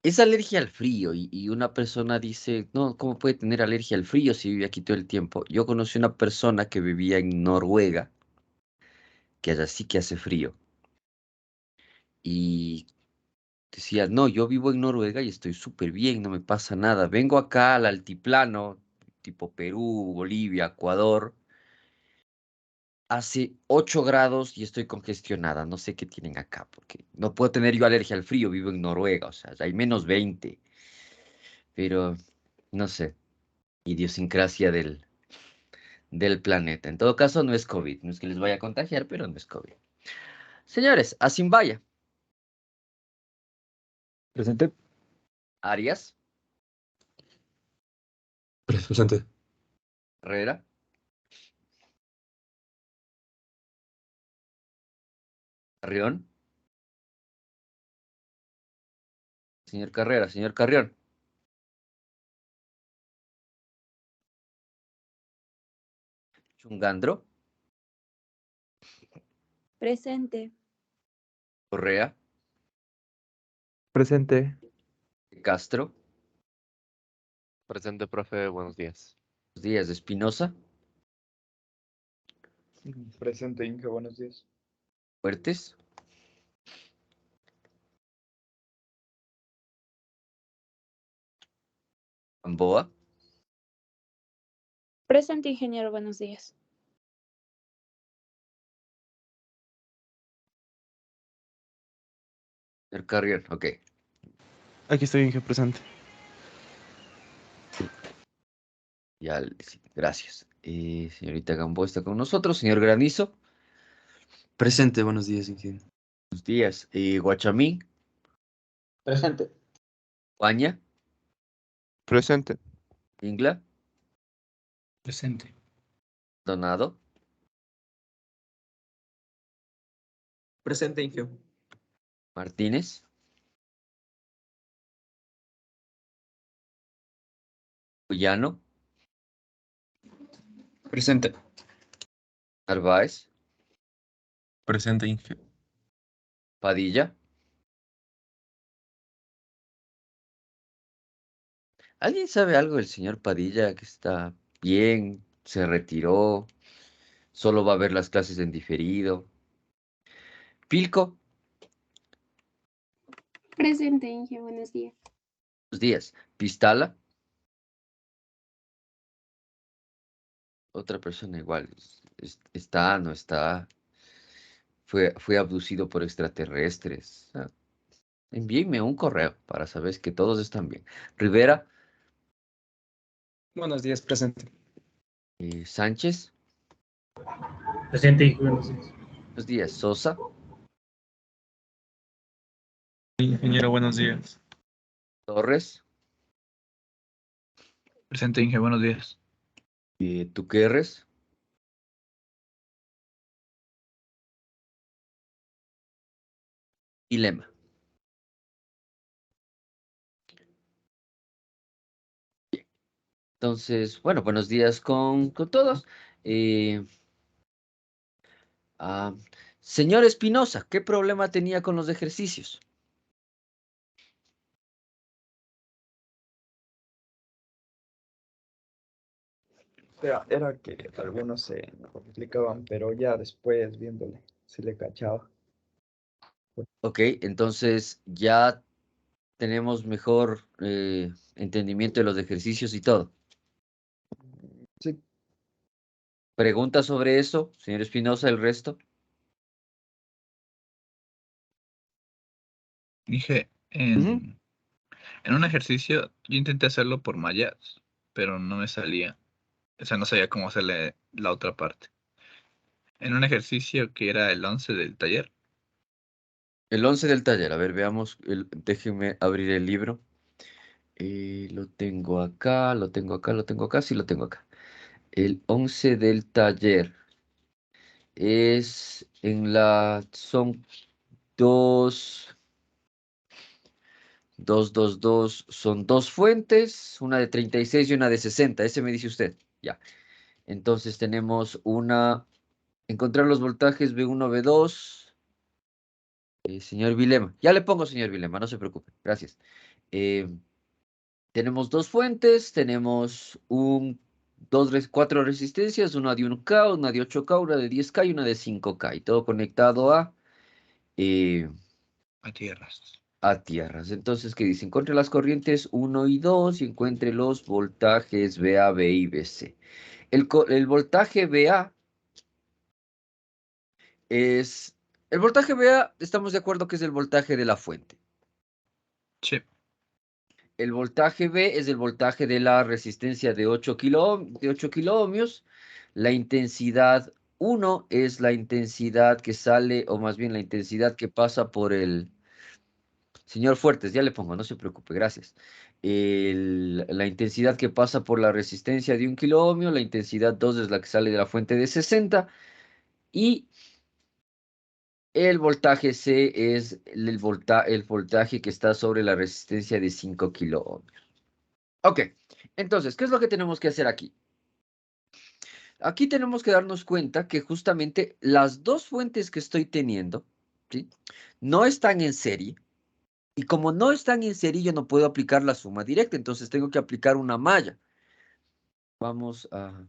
Es alergia al frío y una persona dice, no, ¿cómo puede tener alergia al frío si vive aquí todo el tiempo? Yo conocí una persona que vivía en Noruega, que allá sí que hace frío, y decía, no, yo vivo en Noruega y estoy súper bien, no me pasa nada. Vengo acá al altiplano, tipo Perú, Bolivia, Ecuador, hace 8 grados y estoy congestionada. No sé qué tienen acá, porque no puedo tener yo alergia al frío, vivo en Noruega, o sea, hay -20, pero no sé, idiosincrasia del planeta. En todo caso, no es COVID, no es que les vaya a contagiar, pero no es COVID. Señores, Asimbaya, Presente. Arias, Presente. Herrera, Carrión, señor Carrión, Chungandro, Presente. Correa, Presente. Castro, Presente, profe, buenos días. Díaz de Espinosa, Presente, Inge, buenos días. Fuertes, Gamboa, Presente, ingeniero, buenos días. señor Carrión, ok. Aquí estoy, Inge, presente. Ya, sí, gracias. Señorita Gamboa está con nosotros, señor Granizo, Presente, buenos días, ingeniero. buenos días. Guachamín, Presente. Paña, Presente. Ingla, Presente. Donado, Presente, Inge. Martínez, Cuyano, Presente. Narváez, Presente, Inge. Padilla. ¿Alguien sabe algo del señor Padilla que está bien, se retiró, solo va a ver las clases en diferido? Pilco, Presente, Inge, buenos días. buenos días. Pistala, otra persona igual. Está, no está. Fue abducido por extraterrestres. Envíenme un correo para saber que todos están bien. Rivera, Buenos días, presente. Sánchez, Presente, Inge, buenos días. buenos días. Sosa, Ingeniero, buenos días. Torres, Presente, Inge, buenos días. Tuquerres, y Lema. Entonces, bueno, buenos días con todos. Eh, ah, Señor Espinosa, ¿qué problema tenía con los ejercicios? Era que algunos se complicaban, pero ya después viéndole, se le cachaba. Ok, entonces ya tenemos mejor entendimiento de los ejercicios y todo. Sí, ¿Preguntas sobre eso, señor Espinosa, el resto? Inge, Ujú. en un ejercicio yo intenté hacerlo por mallas, pero no me salía. O sea, no sabía cómo hacerle la otra parte. En un ejercicio que era el 11 del taller. El 11 del taller, a ver, veamos, déjenme abrir el libro. Lo tengo acá, lo tengo acá, lo tengo acá, sí lo tengo acá. El 11 del taller son dos, son dos fuentes, una de 36 y una de 60, ese me dice usted, ya. Entonces tenemos encontrar los voltajes V1, V2, Señor Vilema. Ya le pongo, señor Vilema, no se preocupe. Gracias. Tenemos dos fuentes, tenemos cuatro resistencias, una de 1K, una de 8K, una de 10K y una de 5K. Y todo conectado eh, A tierras. a tierras. Entonces, ¿qué dice? Encuentre las corrientes 1 y 2 y encuentre los voltajes VA, B y BC. El voltaje VA es... El voltaje VA, estamos de acuerdo que es el voltaje de la fuente. Sí. El voltaje B es el voltaje de la resistencia de 8 kiloohmios. La intensidad 1 es la intensidad que sale, o más bien la intensidad que pasa por el... Señor Fuertes, ya le pongo, no se preocupe, gracias. La intensidad que pasa por la resistencia de 1 kiloohmio, la intensidad 2 es la que sale de la fuente de 60 y el voltaje C es el voltaje que está sobre la resistencia de 5 kiloohmios. Ok, entonces, ¿qué es lo que tenemos que hacer aquí? Aquí tenemos que darnos cuenta que justamente las dos fuentes que estoy teniendo, ¿sí?, no están en serie. Y como no están en serie, yo no puedo aplicar la suma directa, entonces tengo que aplicar una malla. Vamos a...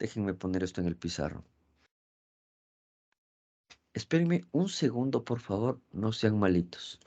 Déjenme poner esto en el pizarro. Espérenme un segundo, por favor, no sean malitos.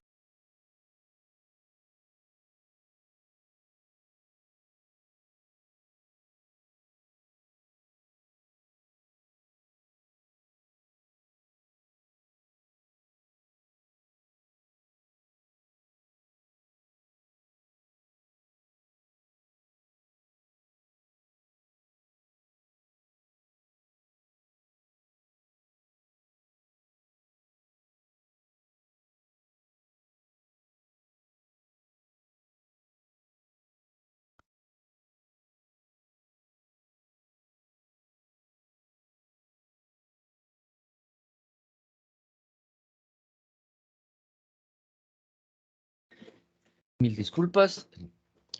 Mil disculpas.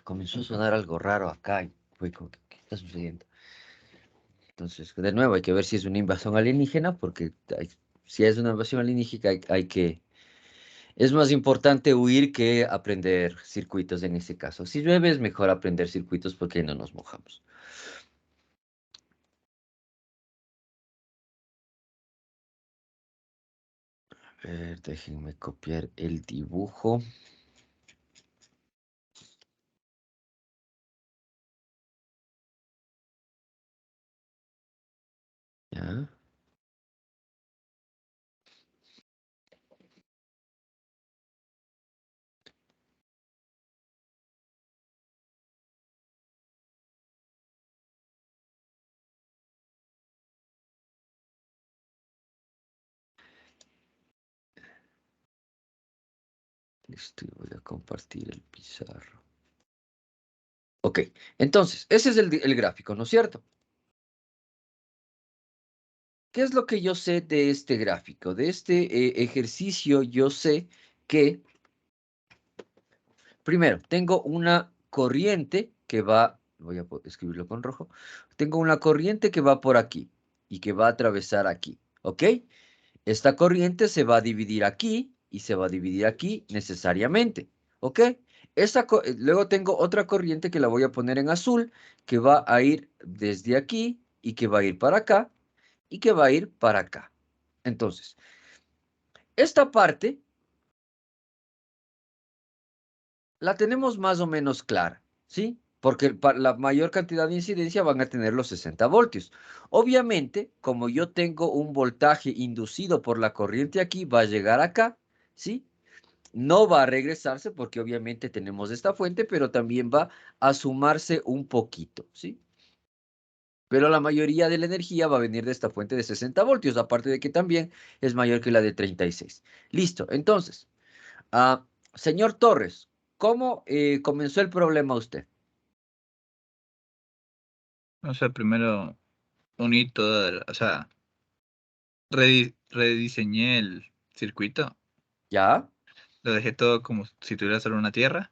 Comenzó a sonar algo raro acá y fue como, ¿qué está sucediendo? Entonces, de nuevo, hay que ver si es una invasión alienígena, porque si es una invasión alienígena hay que... Es más importante huir que aprender circuitos en este caso. Si llueve es mejor aprender circuitos porque no nos mojamos. A ver, déjenme copiar el dibujo. Ya. Listo, y voy a compartir el pizarro. Ok, entonces, ese es el gráfico, ¿no es cierto? ¿Qué es lo que yo sé de este gráfico? De este ejercicio yo sé que, primero, tengo una corriente que va, voy a escribirlo con rojo, tengo una corriente que va por aquí y que va a atravesar aquí, ¿ok? Esta corriente se va a dividir aquí y se va a dividir aquí necesariamente, ¿ok? Luego tengo otra corriente que la voy a poner en azul, que va a ir desde aquí y que va a ir para acá y que va a ir para acá. Entonces, esta parte la tenemos más o menos clara, ¿sí? Porque la mayor cantidad de incidencia van a tener los 60 voltios. Obviamente, como yo tengo un voltaje inducido por la corriente aquí, va a llegar acá, ¿sí? No va a regresarse porque obviamente tenemos esta fuente, pero también va a sumarse un poquito, ¿sí? Pero la mayoría de la energía va a venir de esta fuente de 60 voltios, aparte de que también es mayor que la de 36. Listo, entonces, señor Torres, ¿cómo comenzó el problema usted? O sea, primero uní todo, o sea, rediseñé el circuito, ¿Ya? lo dejé todo como si tuviera solo una tierra,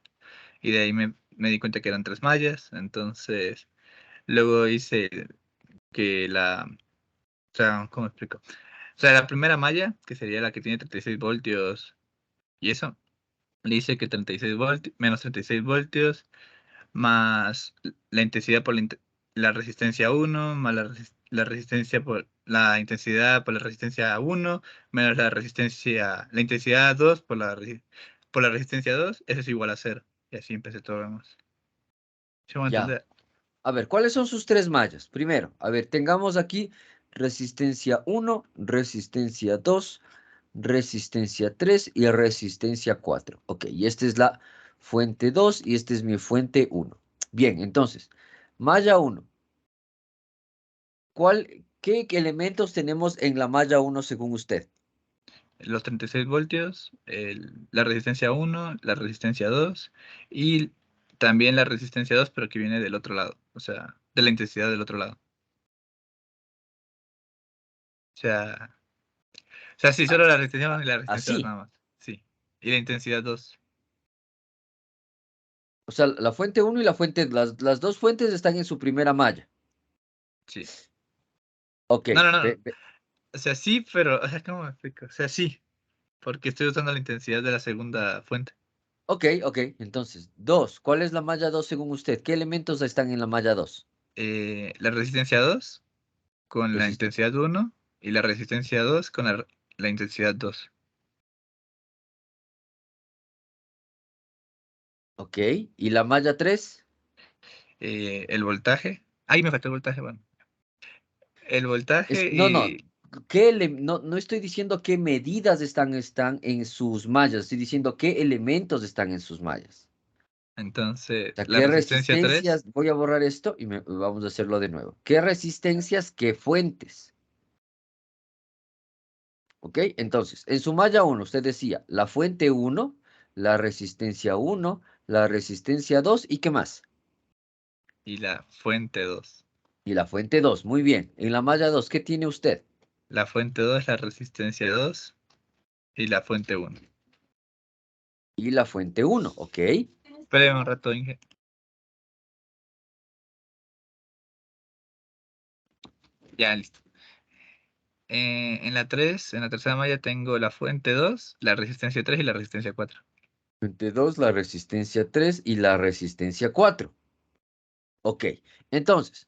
y de ahí me di cuenta que eran 3 mallas, entonces luego hice que o sea, ¿cómo explico? O sea, la primera malla, que sería la que tiene 36 voltios y eso, le dice que 36 voltios, menos 36 voltios, más la intensidad por la resistencia 1, más la resistencia por la intensidad por la resistencia 1, menos la intensidad 2 por por la resistencia 2, eso es igual a 0. Y así empecé todo lo demás. ¿Sí me voy a Ya. entender? A ver, ¿cuáles son sus tres mallas? Primero, a ver, tengamos aquí resistencia 1, resistencia 2, resistencia 3 y resistencia 4. Ok, y esta es la fuente 2 y esta es mi fuente 1. Bien, entonces, malla 1. ¿Qué elementos tenemos en la malla 1 según usted? Los 36 voltios, la resistencia 1, la resistencia 2 y también la resistencia 2, pero que viene del otro lado, o sea, de la intensidad del otro lado. O sea, sí, solo la resistencia 1 y la resistencia 2 Así. nada más. Sí. Y la intensidad 2. O sea, la fuente 1 y la fuente, las dos fuentes están en su primera malla. Sí. Ok. No. O sea, sí, pero, o sea, ¿cómo me explico? O sea, sí, porque estoy usando la intensidad de la segunda fuente. Ok. Entonces, 2. ¿Cuál es la malla 2 según usted? ¿Qué elementos están en la malla 2? La resistencia 2 con la Resisten- intensidad 1 y la resistencia 2 con la intensidad 2. Ok. ¿Y la malla 3? El voltaje. Ahí me faltó el voltaje, bueno. El voltaje No. y No estoy diciendo qué medidas están en sus mallas. Estoy diciendo qué elementos están en sus mallas. entonces O sea, la qué resistencia 3. resistencias. Voy a borrar esto y vamos a hacerlo de nuevo. ¿Qué resistencias, qué fuentes? ¿Ok? Entonces, en su malla 1, usted decía la fuente 1, la resistencia 1, la resistencia 2 y ¿qué más? Y la fuente 2. Y la fuente 2. Muy bien. En la malla 2, ¿qué tiene usted? La fuente 2 es la resistencia 2 y la fuente 1. Y la fuente 1, ¿ok? Espérame un rato, Inge. Ya, listo. En la tercera malla tengo la fuente 2, la resistencia 3 y la resistencia 4. Fuente 2, la resistencia 3 y la resistencia 4. Ok. Entonces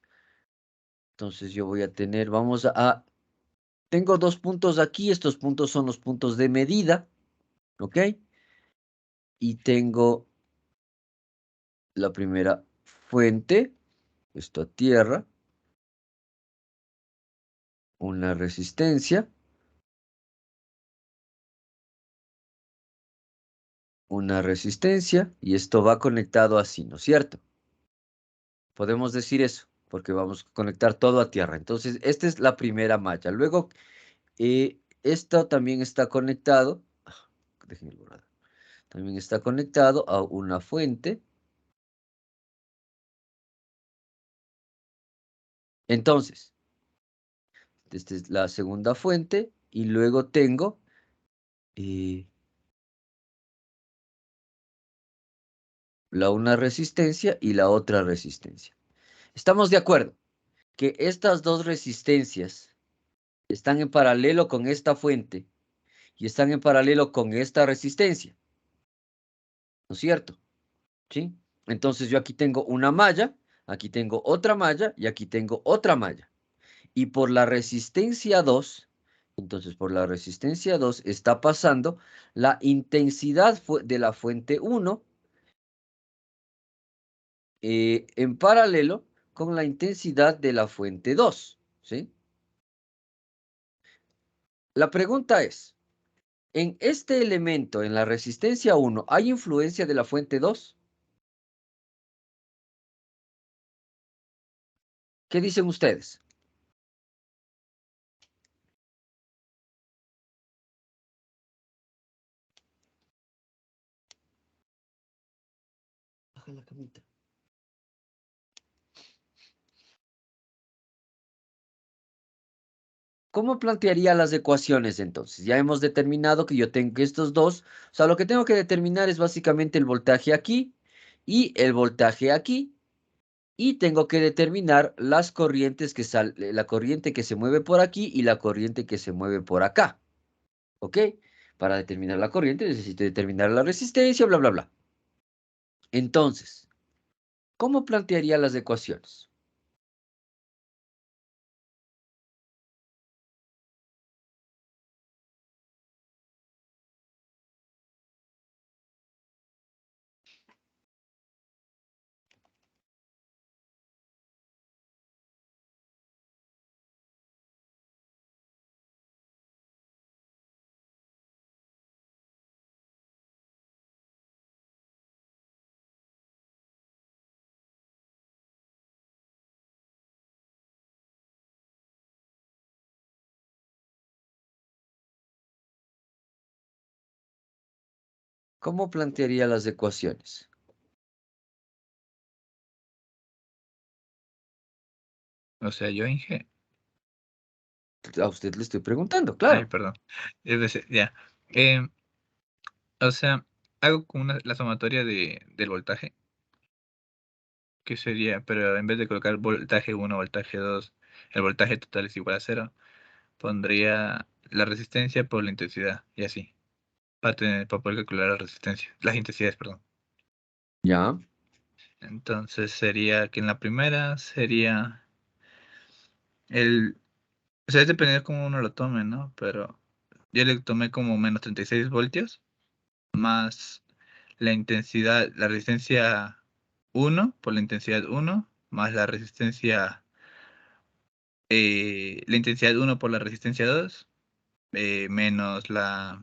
yo voy a tener, tengo dos puntos aquí. Estos puntos son los puntos de medida. ¿Ok? Y tengo la primera fuente, esto a tierra, una resistencia, y esto va conectado así, ¿no es cierto? Podemos decir eso, porque vamos a conectar todo a tierra. Entonces, esta es la primera malla. Luego, esto también está conectado, déjenme borrar, también está conectado a una fuente. Entonces, esta es la segunda fuente y luego tengo una resistencia y la otra resistencia. ¿Estamos de acuerdo que estas dos resistencias están en paralelo con esta fuente y están en paralelo con esta resistencia? ¿No es cierto? ¿Sí? Entonces yo aquí tengo una malla, aquí tengo otra malla y aquí tengo otra malla. Y por la resistencia 2, entonces por la resistencia 2 está pasando la intensidad de la fuente 1 en paralelo con la intensidad de la fuente 2. ¿Sí? La pregunta es, ¿en este elemento, en la resistencia 1, hay influencia de la fuente 2? ¿Qué dicen ustedes? Baja la camita. ¿Cómo plantearía las ecuaciones entonces? Ya hemos determinado que yo tengo estos dos. O sea, lo que tengo que determinar es básicamente el voltaje aquí y el voltaje aquí. Y tengo que determinar las corrientes la corriente que se mueve por aquí y la corriente que se mueve por acá. ¿Ok? Para determinar la corriente necesito determinar la resistencia, bla, bla, bla. Entonces, ¿cómo plantearía las ecuaciones? ¿Cómo plantearía las ecuaciones? O sea, yo Inge. A usted le estoy preguntando, Ay, claro. perdón. Es decir, ya. O sea, hago como la sumatoria del voltaje, que sería, pero en vez de colocar voltaje 1, voltaje 2, el voltaje total es igual a 0, pondría la resistencia por la intensidad, y así, para poder calcular la resistencia, las intensidades, perdón. Ya. Entonces sería que en la primera sería o sea, es dependiendo de cómo uno lo tome, ¿no? Pero yo le tomé como menos 36 voltios, más la intensidad, la resistencia 1 por la intensidad 1, más la intensidad 1 por la resistencia 2, menos la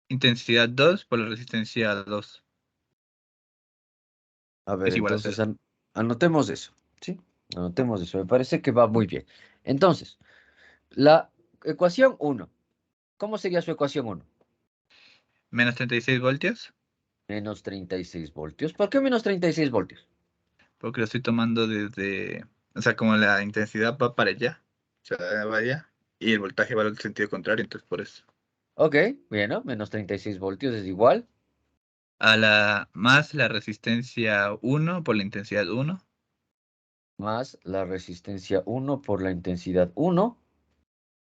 intensidad 2 por la resistencia 2. A ver, Es igual a entonces 0. anotemos eso, ¿sí? Anotemos eso, me parece que va muy bien. Entonces, la ecuación 1. ¿Cómo sería su ecuación 1? Menos 36 voltios, Menos 36 voltios. ¿Por qué menos 36 voltios? porque lo estoy tomando desde, o sea, como la intensidad va para allá, o sea, va allá, y el voltaje va al sentido contrario, entonces por eso. Ok, bien, ¿no? Menos 36 voltios es igual. Más la resistencia 1 por la intensidad 1, Más la resistencia 1 por la intensidad 1.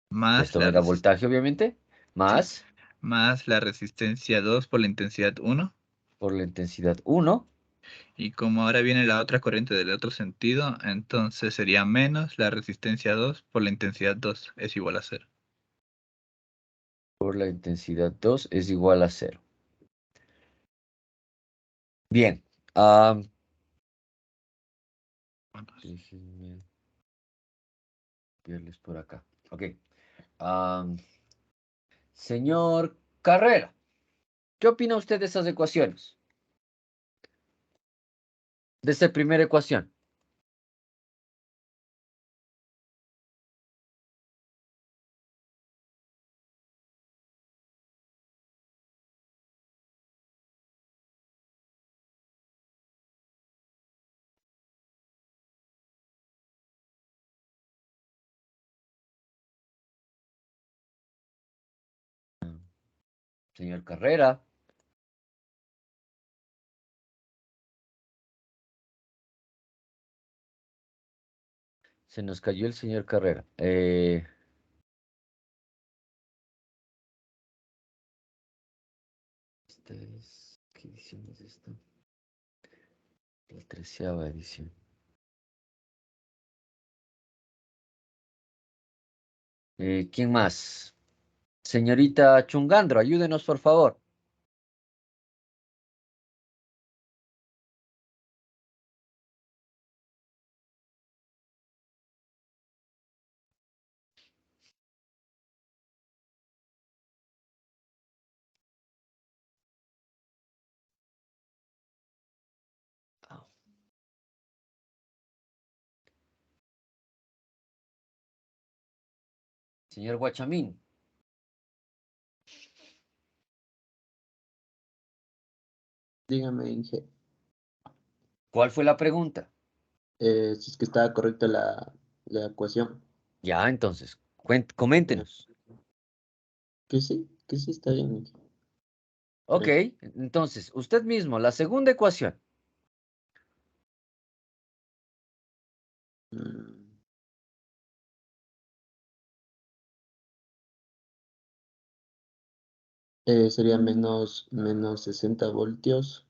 más Esto me da voltaje, obviamente. sí, Más más la resistencia 2 por la intensidad 1. por la intensidad 1. Y como ahora viene la otra corriente del otro sentido, entonces sería menos la resistencia 2 por la intensidad 2 es igual a 0. Por la intensidad 2 es igual a 0. Bien. Déjenme verles por acá. Ok. Señor Carrera, ¿qué opina usted de esas ecuaciones? De esta primera ecuación. Señor Carrera. Se nos cayó el señor Carrera. ¿Qué edición es esta? La 13ª edición. ¿Quién más? Señorita Chungandro, ayúdenos, por favor. Señor Guachamín. Dígame, Inge, ¿Cuál fue la pregunta? si es que está correcta la ecuación. Ya, entonces, Ya. coméntenos. Que sí está bien, Inge. Ok, Gracias. entonces, usted mismo, la segunda ecuación. Mm, sería menos 60 voltios.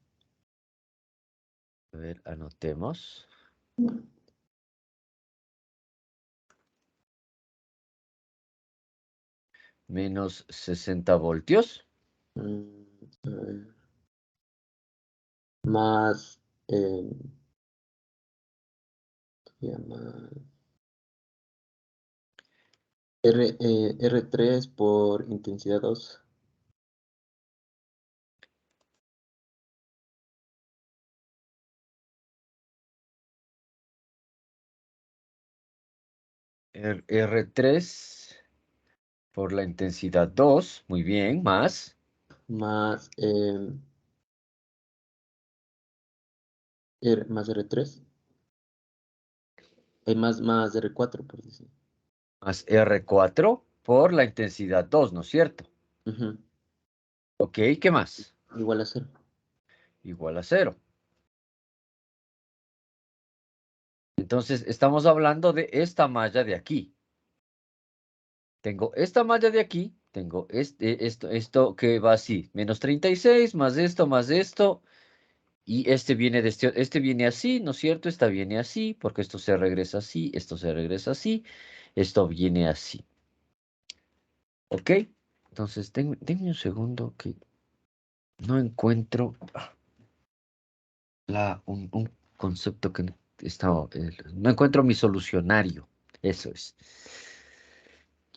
A ver, anotemos. Menos 60 voltios. A ver, más, sería más R3 por intensidad 2. R3 por la intensidad 2. Muy bien, más. Más, más R3. Más R4, por decir. Más R4 por la intensidad 2, ¿no es cierto? Ujú. Ok, ¿qué más? Igual a 0. Igual a 0. Entonces, estamos hablando de esta malla de aquí. Tengo esta malla de aquí, tengo esto que va así, menos 36, más esto, y este viene así, ¿no es cierto? Esta viene así, porque esto se regresa así, esto se regresa así, esto viene así. ¿Ok? Entonces, denme un segundo que no encuentro un concepto que estaba, no encuentro mi solucionario. Eso es.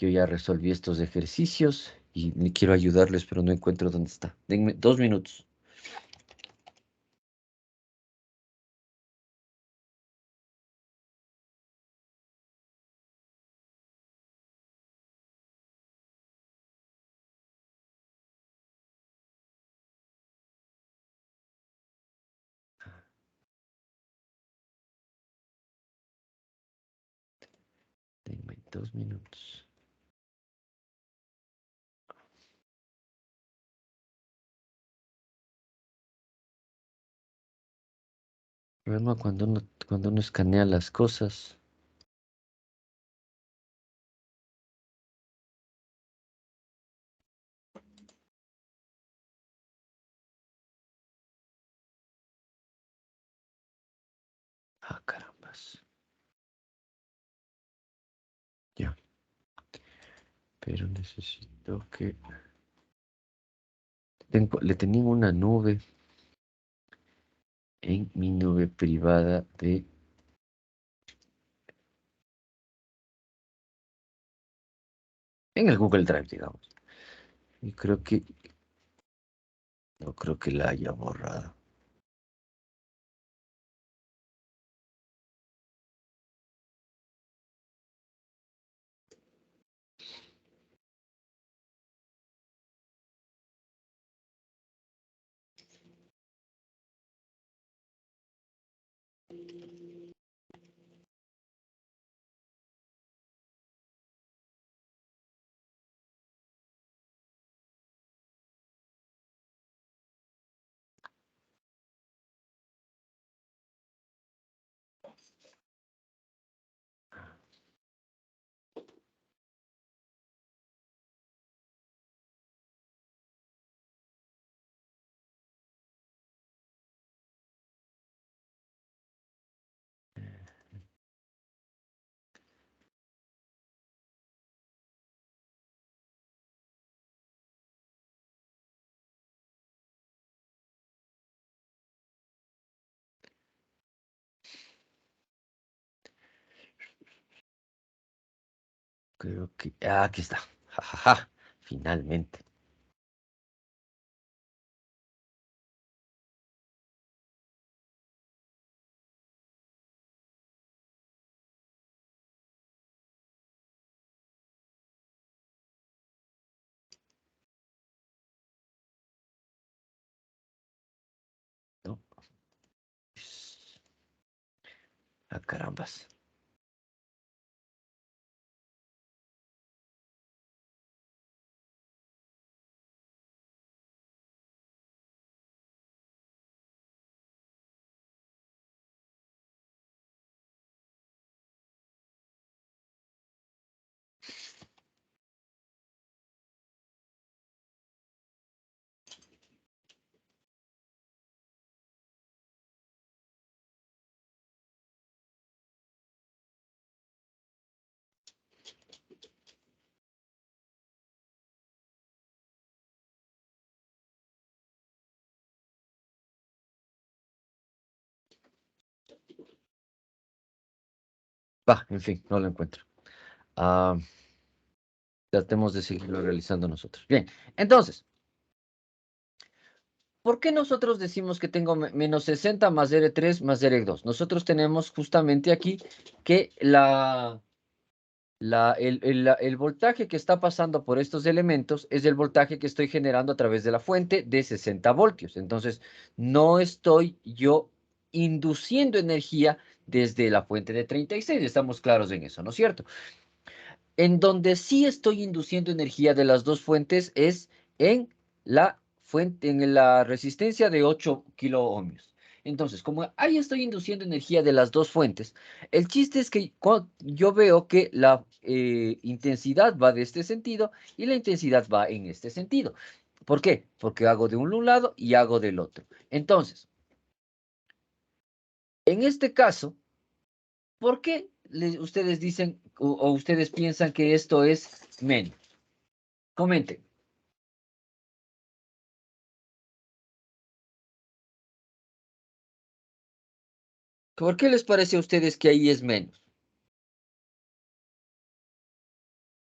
Yo ya resolví estos ejercicios y quiero ayudarles, pero no encuentro dónde está. Denme 2 minutos. Denme 2 minutos. El problema cuando uno escanea las cosas. Ah, carambas. Ya. Pero necesito que... le tenía una nube en mi nube privada de... En el Google Drive, digamos. Y creo que... No creo que la haya borrado. Creo que... Ah, aquí está. Ja, ja, ja. Finalmente. ¿No? Ah, carambas. En fin, no lo encuentro. Tratemos de seguirlo realizando nosotros. Bien, entonces, ¿por qué nosotros decimos que tengo menos 60 más R3 más R2? Nosotros tenemos justamente aquí que el voltaje que está pasando por estos elementos es el voltaje que estoy generando a través de la fuente de 60 voltios. Entonces, no estoy yo induciendo energía desde la fuente de 36. Estamos claros en eso, ¿no es cierto? En donde sí estoy induciendo energía de las dos fuentes es en la fuente, en la resistencia de 8 kiloohmios. Entonces, como ahí estoy induciendo energía de las dos fuentes, el chiste es que yo veo que la intensidad va de este sentido y la intensidad va en este sentido. ¿Por qué? Porque hago de un lado y hago del otro. Entonces, en este caso, ¿por qué ustedes dicen o ustedes piensan que esto es menos? Comenten. ¿Por qué les parece a ustedes que ahí es menos?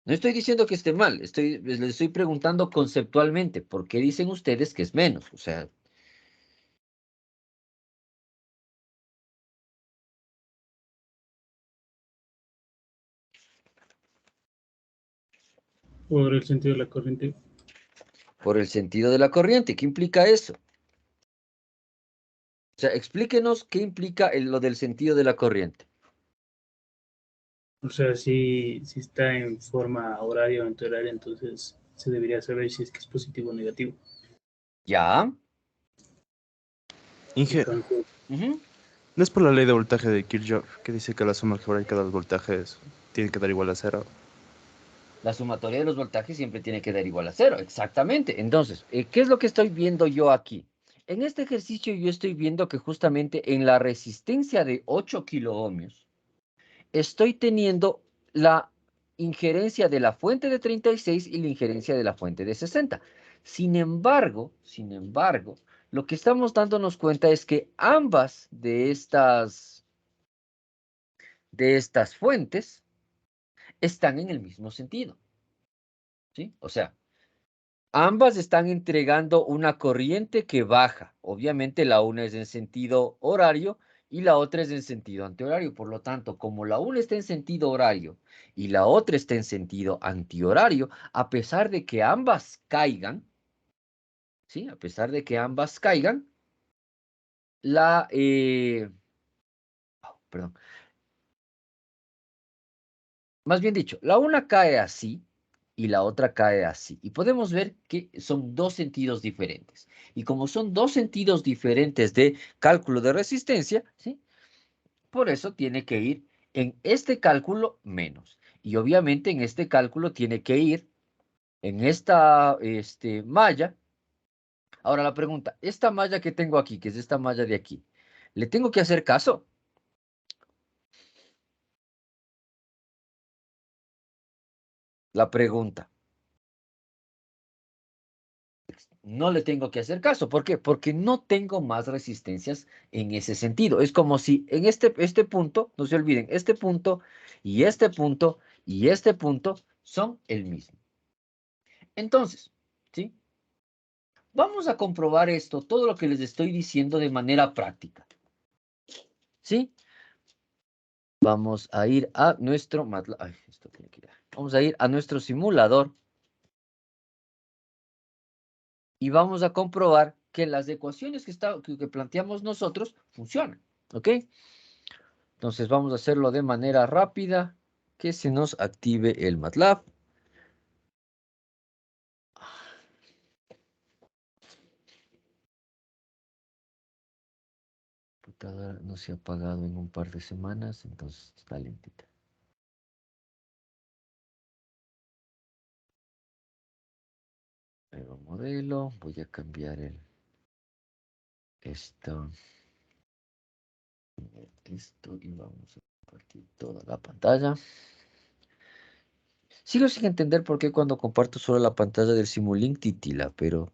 No estoy diciendo que esté mal, les estoy preguntando conceptualmente, ¿por qué dicen ustedes que es menos? O sea, Por el sentido de la corriente. por el sentido de la corriente, ¿qué implica eso? O sea, explíquenos qué implica lo del sentido de la corriente. O sea, si está en forma horaria o antihoraria, entonces se debería saber si es que es positivo o negativo. ¿Ya? Inge, Entonces, ¿no es por la ley de voltaje de Kirchhoff que dice que la suma algebraica de los voltajes tiene que dar igual a cero? La sumatoria de los voltajes siempre tiene que dar igual a cero, exactamente. Entonces, ¿qué es lo que estoy viendo yo aquí? En este ejercicio yo estoy viendo que justamente en la resistencia de 8 kiloohmios, estoy teniendo la injerencia de la fuente de 36 y la injerencia de la fuente de 60. Sin embargo, lo que estamos dándonos cuenta es que ambas de estas fuentes están en el mismo sentido. ¿Sí? O sea, ambas están entregando una corriente que baja. Obviamente la una es en sentido horario y la otra es en sentido antihorario. Por lo tanto, como la una está en sentido horario y la otra está en sentido antihorario, a pesar de que ambas caigan, ¿sí? A pesar de que ambas caigan, perdón. Más bien dicho, la una cae así y la otra cae así. Y podemos ver que son dos sentidos diferentes. Y como son dos sentidos diferentes de cálculo de resistencia, ¿sí? Por eso tiene que ir en este cálculo menos. Y obviamente en este cálculo tiene que ir en esta malla. Ahora la pregunta, esta malla que tengo aquí, que es esta malla de aquí, ¿le tengo que hacer caso? La pregunta. No le tengo que hacer caso. ¿Por qué? Porque no tengo más resistencias en ese sentido. Es como si en este punto, no se olviden, este punto y este punto y este punto son el mismo. Entonces, ¿sí? Vamos a comprobar esto, todo lo que les estoy diciendo de manera práctica. ¿Sí? Vamos a ir a nuestro MATLAB. Ay, esto tiene que ir. Vamos a ir a nuestro simulador. Y vamos a comprobar que las ecuaciones que planteamos nosotros funcionan. ¿Ok? Entonces vamos a hacerlo de manera rápida, que se nos active el MATLAB. La computadora no se ha apagado en un par de semanas, entonces está lentita. Nuevo modelo, voy a cambiar esto y vamos a compartir toda la pantalla. Sigo sin entender por qué cuando comparto solo la pantalla del Simulink titila, pero...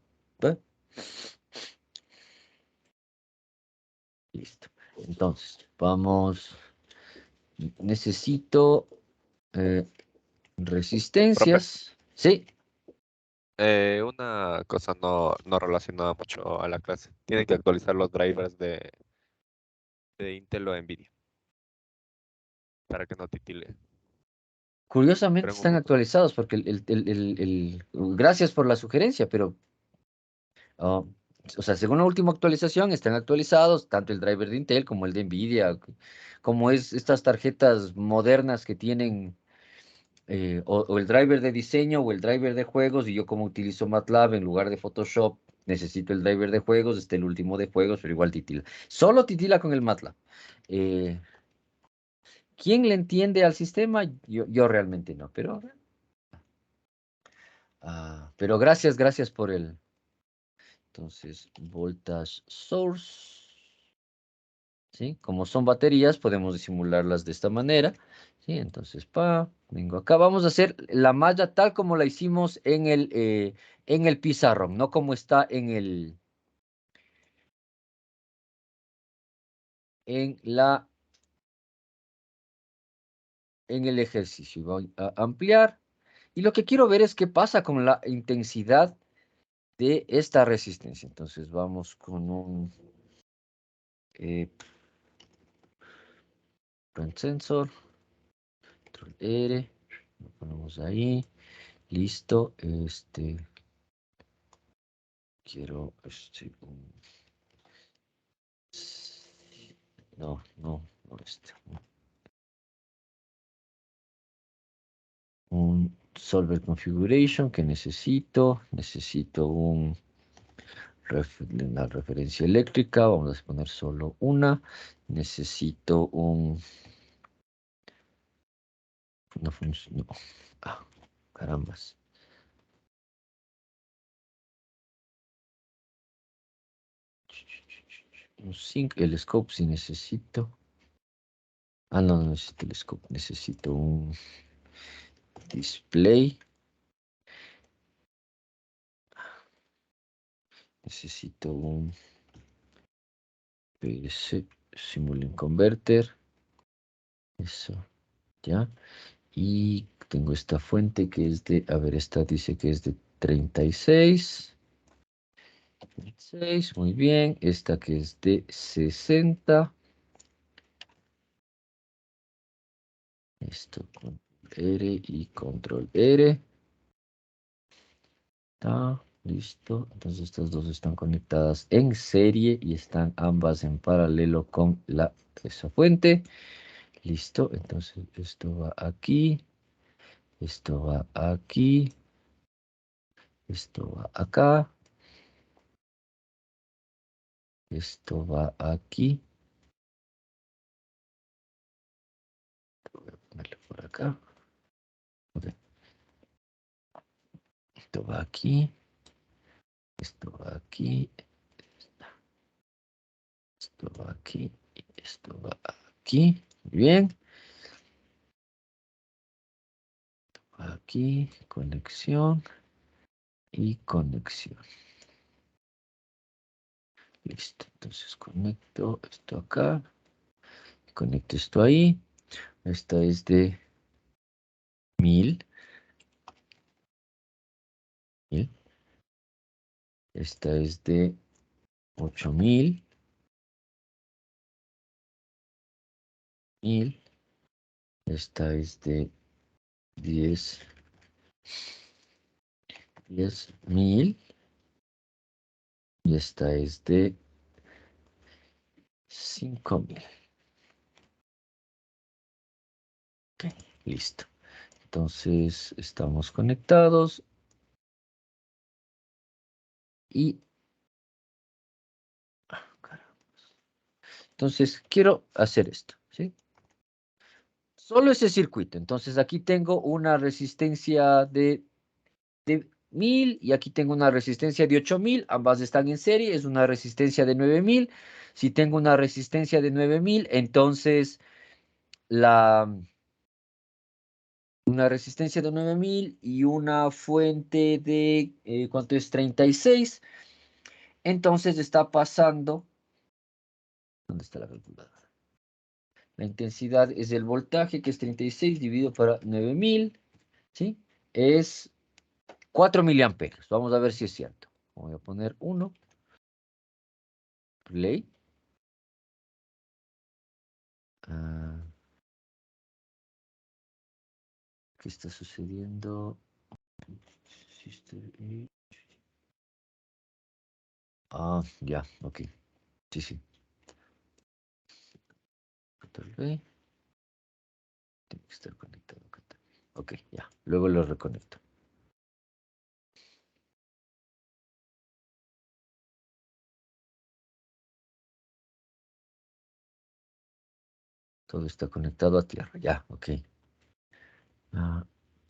Listo. Entonces, vamos necesito resistencias. Sí. Una cosa no relacionada mucho a la clase. Tienen que actualizar los drivers de Intel o Nvidia para que no titile. Curiosamente Pero en un están momento. actualizados porque gracias por la sugerencia, pero o sea, según la última actualización están actualizados tanto el driver de Intel como el de Nvidia, como es estas tarjetas modernas que tienen o el driver de diseño o el driver de juegos, y yo como utilizo MATLAB en lugar de Photoshop, necesito el driver de juegos, el último de juegos, pero igual titila. Solo titila con el MATLAB. Eh, ¿Quién le entiende al sistema? Yo realmente no, pero gracias por el. Entonces, voltage source. ¿Sí? Como son baterías, podemos disimularlas de esta manera. ¿Sí? Entonces, vengo acá. Vamos a hacer la malla tal como la hicimos en el pizarrón, no como está en el ejercicio. Voy a ampliar. Y lo que quiero ver es qué pasa con la intensidad de esta resistencia. Entonces, vamos con un current sensor. Control R. Lo ponemos ahí. Listo. Quiero no un solver configuration que necesito una referencia eléctrica, vamos a poner solo una, necesito una función, no, carambas. Un sync, el scope si necesito. No necesito el scope, necesito un display. Necesito un PLC Simulink Converter. Eso, ya. Y tengo esta fuente que es de, esta dice que es de 36. 36, muy bien. Esta que es de 60. Esto con R y control R. Está listo. Entonces estas dos están conectadas en serie y están ambas en paralelo con esa fuente. Listo. Entonces esto va aquí. Esto va aquí. Esto va acá. Esto va aquí. Voy a ponerlo por acá. Okay. Esto va aquí. Esto va aquí. Esto va aquí. Y esto va aquí. Bien. Aquí. Conexión. Y conexión. Listo. Entonces conecto esto acá. Conecto esto ahí. Esta es de 1000. Esta es de 8000. 1000. Esta es de 10.000. Y esta es de 5000. Ok, listo. Entonces estamos conectados. Y entonces quiero hacer esto, ¿sí? Solo ese circuito. Entonces aquí tengo una resistencia de 1000 y aquí tengo una resistencia de 8000. Ambas están en serie. Es una resistencia de 9000. Si tengo una resistencia de 9000, entonces una resistencia de 9000 y una fuente de, ¿cuánto es? 36. Entonces está pasando. ¿Dónde está la calculadora? La intensidad es el voltaje, que es 36 dividido por 9000, ¿sí? Es 4 miliamperes. Vamos a ver si es cierto. Voy a poner 1. Play. ¿Qué está sucediendo? Ya, ok. Sí, sí. Control V. Tiene que estar conectado acá también. Ok, ya. Luego lo reconecto. Todo está conectado a tierra. Ya, ok.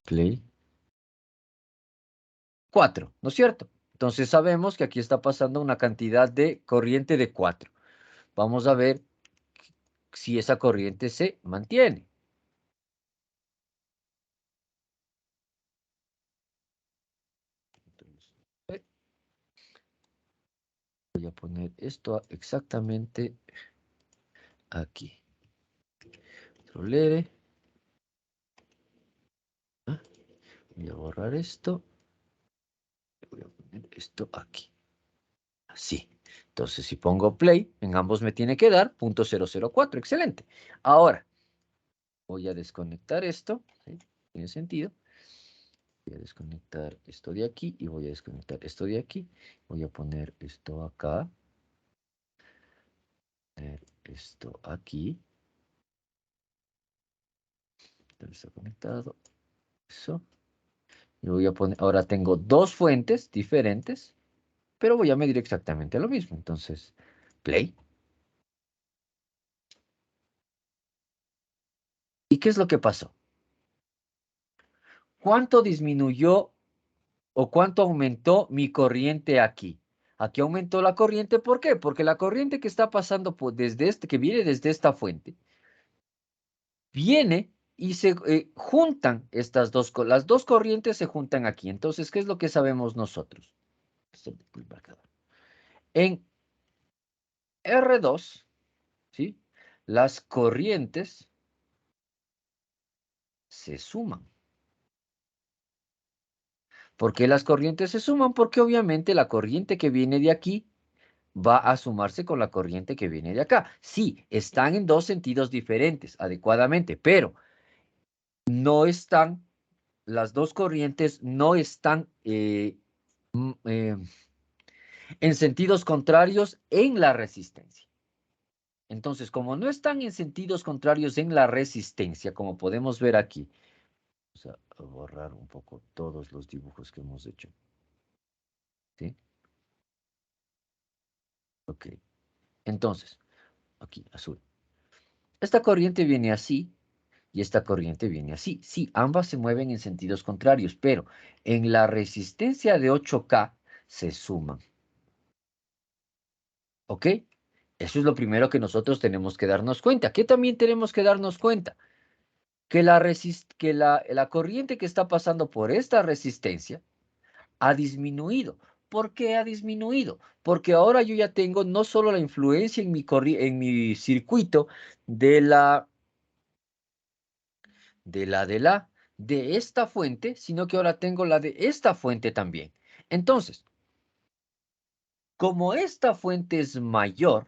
Play. 4, ¿no es cierto? Entonces sabemos que aquí está pasando una cantidad de corriente de 4. Vamos a ver si esa corriente se mantiene. Voy a poner esto exactamente aquí. Control L. Voy a borrar esto. Voy a poner esto aquí. Así. Entonces, si pongo play, en ambos me tiene que dar .004. Excelente. Ahora, voy a desconectar esto. ¿Sí? Tiene sentido. Voy a desconectar esto de aquí y voy a desconectar esto de aquí. Voy a poner esto acá. Poner esto aquí. Está conectado. Eso. Y voy a poner, ahora tengo dos fuentes diferentes, pero voy a medir exactamente lo mismo. Entonces, play. ¿Y qué es lo que pasó? ¿Cuánto disminuyó o cuánto aumentó mi corriente aquí? Aquí aumentó la corriente, ¿por qué? Porque la corriente que está pasando que viene desde esta fuente, viene y se juntan las dos corrientes se juntan aquí. Entonces, ¿qué es lo que sabemos nosotros? En R2, ¿sí? Las corrientes se suman. ¿Por qué las corrientes se suman? Porque obviamente la corriente que viene de aquí va a sumarse con la corriente que viene de acá. Sí, están en dos sentidos diferentes, adecuadamente, pero no están, las dos corrientes no están en sentidos contrarios en la resistencia. Entonces, como no están en sentidos contrarios en la resistencia, como podemos ver aquí, vamos a borrar un poco todos los dibujos que hemos hecho. ¿Sí? Ok. Entonces, aquí, azul. Esta corriente viene así y esta corriente viene así. Sí, ambas se mueven en sentidos contrarios, pero en la resistencia de 8K se suman. ¿Ok? Eso es lo primero que nosotros tenemos que darnos cuenta. ¿Qué también tenemos que darnos cuenta? Que la corriente que está pasando por esta resistencia ha disminuido. ¿Por qué ha disminuido? Porque ahora yo ya tengo no solo la influencia en mi circuito de esta fuente, sino que ahora tengo la de esta fuente también. Entonces, como esta fuente es mayor,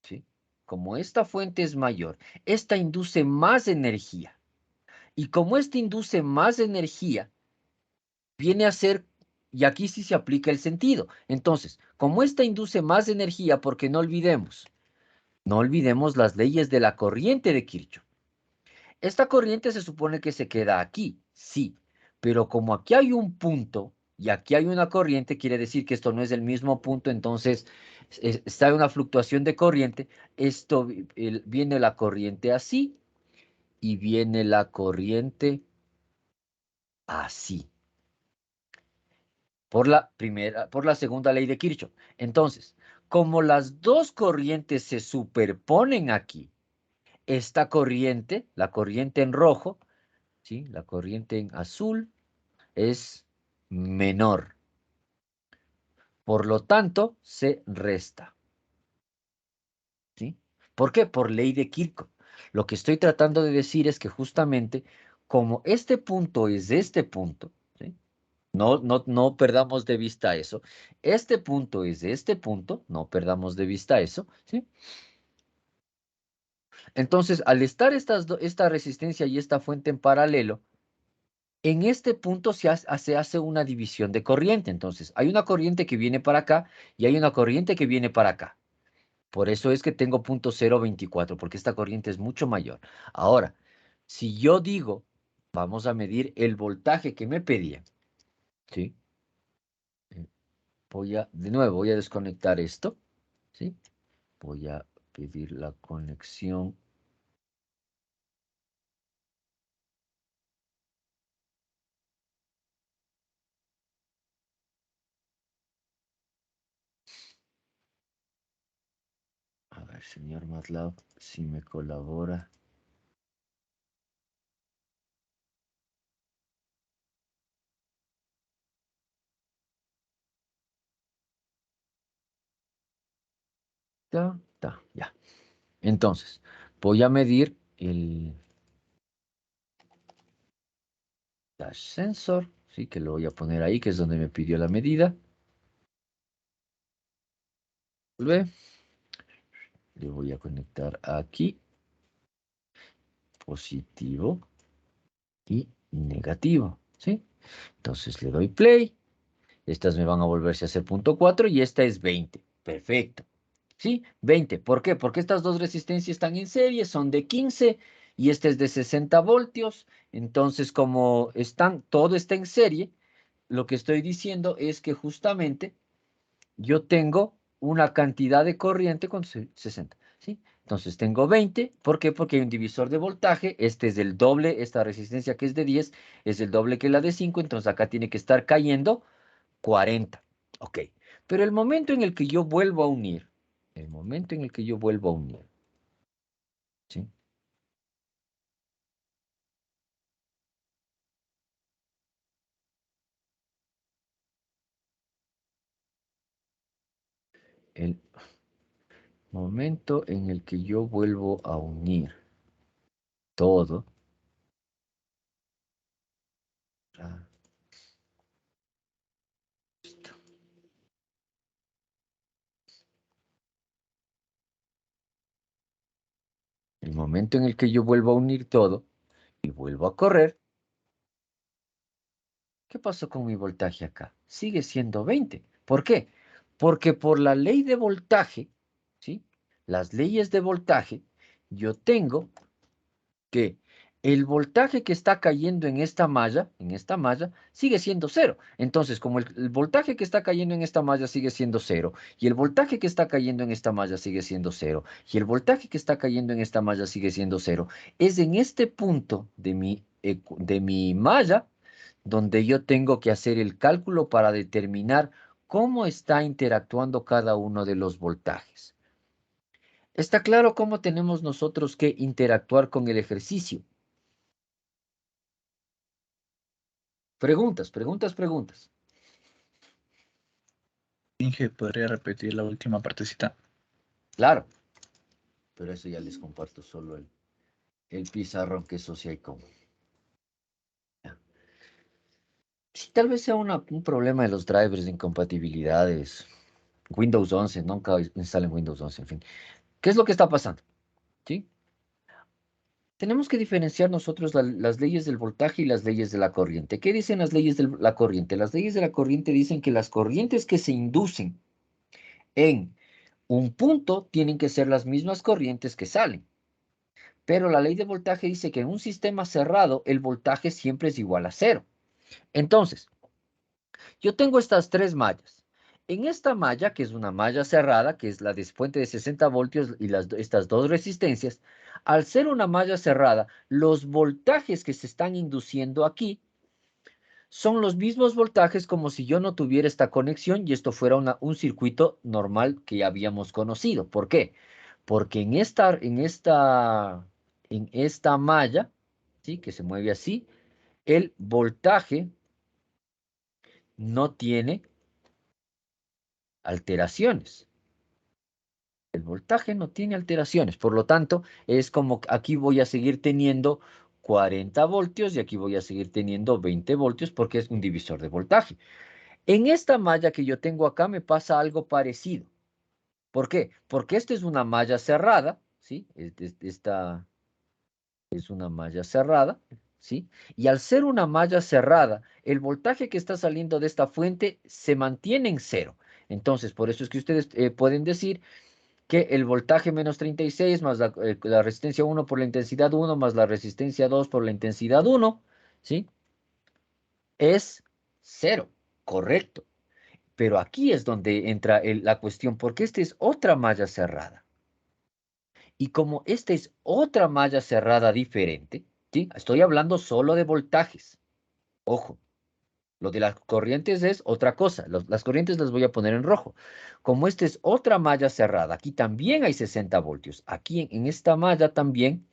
¿sí? Como esta fuente es mayor, esta induce más energía. Y como esta induce más energía, viene a ser, y aquí sí se aplica el sentido. Entonces, como esta induce más energía, porque no olvidemos las leyes de la corriente de Kirchhoff. Esta corriente se supone que se queda aquí, sí, pero como aquí hay un punto y aquí hay una corriente, quiere decir que esto no es el mismo punto, entonces está en una fluctuación de corriente. Viene la corriente así y viene la corriente así. Por la segunda ley de Kirchhoff. Entonces, como las dos corrientes se superponen aquí, esta corriente, la corriente en rojo, ¿sí? La corriente en azul es menor. Por lo tanto, se resta. ¿Sí? ¿Por qué? Por ley de Kirchhoff. Lo que estoy tratando de decir es que justamente como este punto es este punto, ¿sí? No perdamos de vista eso. Este punto es de este punto, no perdamos de vista eso, ¿sí? Entonces, al estar esta resistencia y esta fuente en paralelo, en este punto se hace una división de corriente. Entonces, hay una corriente que viene para acá y hay una corriente que viene para acá. Por eso es que tengo punto 0.24, porque esta corriente es mucho mayor. Ahora, si yo digo, vamos a medir el voltaje que me pedía, ¿sí? De nuevo, voy a desconectar esto, ¿sí? Voy a pedir la conexión. A ver, señor MATLAB, si me colabora. Ya. Entonces, voy a medir el dash sensor, sí, que lo voy a poner ahí, que es donde me pidió la medida. Le voy a conectar aquí, positivo y negativo, ¿sí? Entonces le doy play. Estas me van a volverse a hacer 0.4 y esta es 20. Perfecto. ¿Sí? 20. ¿Por qué? Porque estas dos resistencias están en serie, son de 15 y este es de 60 voltios. Entonces, como todo está en serie, lo que estoy diciendo es que justamente yo tengo una cantidad de corriente con 60. ¿Sí? Entonces tengo 20. ¿Por qué? Porque hay un divisor de voltaje. Este es el doble, esta resistencia que es de 10 es el doble que la de 5. Entonces acá tiene que estar cayendo 40. Ok. Pero el momento en el que yo vuelvo a unir, ¿sí? El momento en el que yo vuelvo a unir todo, el momento en el que yo vuelvo a unir todo y vuelvo a correr, ¿qué pasó con mi voltaje acá? Sigue siendo 20. ¿Por qué? Porque por la ley de voltaje, ¿sí? Las leyes de voltaje, yo tengo que el voltaje que está cayendo en esta malla, sigue siendo cero. Entonces, como el voltaje que está cayendo en esta malla sigue siendo cero, y el voltaje que está cayendo en esta malla sigue siendo cero, y el voltaje que está cayendo en esta malla sigue siendo cero, es en este punto de mi malla donde yo tengo que hacer el cálculo para determinar cómo está interactuando cada uno de los voltajes. ¿Está claro cómo tenemos nosotros que interactuar con el ejercicio? Preguntas. Inge, ¿podría repetir la última partecita? Claro, pero eso ya les comparto solo el pizarrón, que eso sí hay como. Sí, tal vez sea un problema de los drivers de incompatibilidades. Windows 11, nunca instalen Windows 11, en fin. ¿Qué es lo que está pasando? ¿Sí? Tenemos que diferenciar nosotros las leyes del voltaje y las leyes de la corriente. ¿Qué dicen las leyes de la corriente? Las leyes de la corriente dicen que las corrientes que se inducen en un punto tienen que ser las mismas corrientes que salen. Pero la ley de voltaje dice que en un sistema cerrado el voltaje siempre es igual a cero. Entonces, yo tengo estas tres mallas. En esta malla, que es una malla cerrada, que es la de fuente de 60 voltios y estas dos resistencias, al ser una malla cerrada, los voltajes que se están induciendo aquí son los mismos voltajes como si yo no tuviera esta conexión y esto fuera un circuito normal que ya habíamos conocido. ¿Por qué? Porque en esta malla, ¿sí? Que se mueve así, el voltaje no tiene alteraciones. El voltaje no tiene alteraciones, por lo tanto, es como aquí voy a seguir teniendo 40 voltios y aquí voy a seguir teniendo 20 voltios porque es un divisor de voltaje. En esta malla que yo tengo acá me pasa algo parecido. ¿Por qué? Porque esta es una malla cerrada, ¿sí? Esta es una malla cerrada, ¿sí? Y al ser una malla cerrada, el voltaje que está saliendo de esta fuente se mantiene en cero. Entonces, por eso es que ustedes pueden decir que el voltaje menos 36 más la resistencia 1 por la intensidad 1 más la resistencia 2 por la intensidad 1, ¿sí? Es cero, correcto. Pero aquí es donde entra la cuestión, porque esta es otra malla cerrada. Y como esta es otra malla cerrada diferente, ¿sí? Estoy hablando solo de voltajes. Ojo, lo de las corrientes es otra cosa. Las corrientes las voy a poner en rojo. Como esta es otra malla cerrada, aquí también hay 60 voltios. Aquí en esta malla también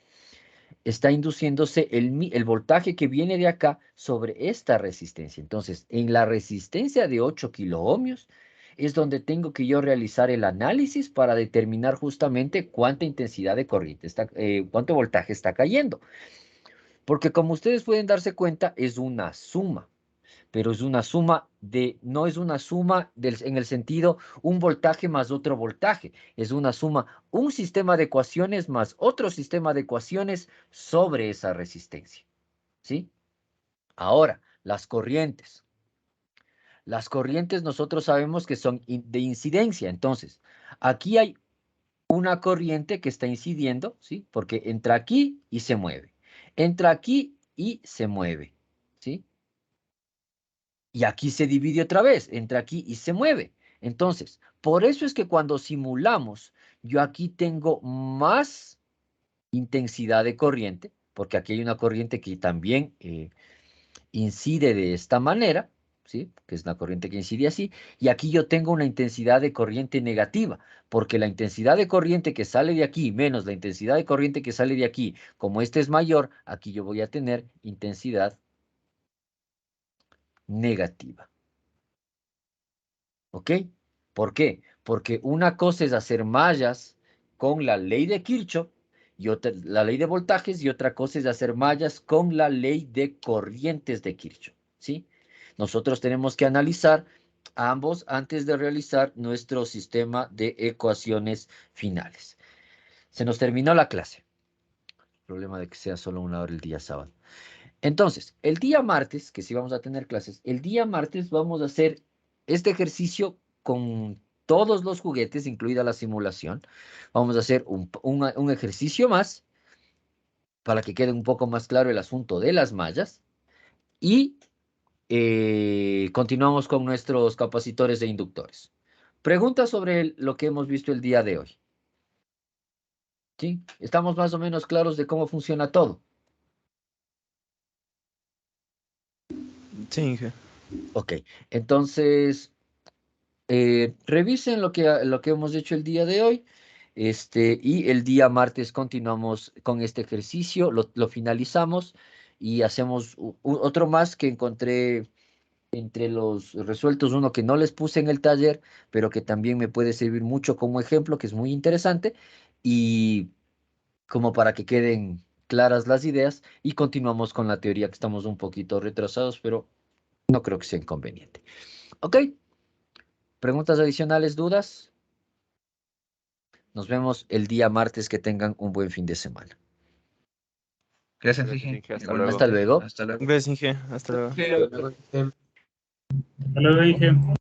está induciéndose el voltaje que viene de acá sobre esta resistencia. Entonces, en la resistencia de 8 kiloohmios es donde tengo que yo realizar el análisis para determinar justamente cuánta intensidad de corriente está, cuánto voltaje está cayendo. Porque como ustedes pueden darse cuenta, es una suma. Pero es una suma no es una suma en el sentido un voltaje más otro voltaje, es una suma, un sistema de ecuaciones más otro sistema de ecuaciones sobre esa resistencia, ¿sí? Ahora, las corrientes. Las corrientes nosotros sabemos que son de incidencia, entonces, aquí hay una corriente que está incidiendo, ¿sí? Porque entra aquí y se mueve, entra aquí y se mueve, ¿sí? Y aquí se divide otra vez, entra aquí y se mueve. Entonces, por eso es que cuando simulamos, yo aquí tengo más intensidad de corriente, porque aquí hay una corriente que también incide de esta manera, ¿sí? Que es la corriente que incide así, y aquí yo tengo una intensidad de corriente negativa, porque la intensidad de corriente que sale de aquí menos la intensidad de corriente que sale de aquí, como este es mayor, aquí yo voy a tener intensidad negativa. ¿Ok? ¿Por qué? Porque una cosa es hacer mallas con la ley de Kirchhoff y otra, la ley de voltajes, y otra cosa es hacer mallas con la ley de corrientes de Kirchhoff, ¿sí? Nosotros tenemos que analizar ambos antes de realizar nuestro sistema de ecuaciones finales. Se nos terminó la clase. El problema de que sea solo una hora el día sábado. Entonces, el día martes, que sí vamos a tener clases, el día martes vamos a hacer este ejercicio con todos los juguetes, incluida la simulación. Vamos a hacer un ejercicio más para que quede un poco más claro el asunto de las mallas. Y continuamos con nuestros capacitores e inductores. Preguntas sobre lo que hemos visto el día de hoy. ¿Sí? ¿Estamos más o menos claros de cómo funciona todo? Sí, Inge. Ok, entonces revisen lo que hemos hecho el día de hoy. Y el día martes continuamos con este ejercicio, lo finalizamos y hacemos otro más que encontré entre los resueltos, uno que no les puse en el taller, pero que también me puede servir mucho como ejemplo, que es muy interesante, y como para que queden claras las ideas, y continuamos con la teoría, que estamos un poquito retrasados, pero no creo que sea inconveniente. ¿Ok? ¿Preguntas adicionales, dudas? Nos vemos el día martes. Que tengan un buen fin de semana. Gracias, Gracias, Inge. Inge, hasta Igualmente. Hasta luego. Hasta luego. Gracias, Inge. Hasta luego. Luego, Hasta luego, Inge.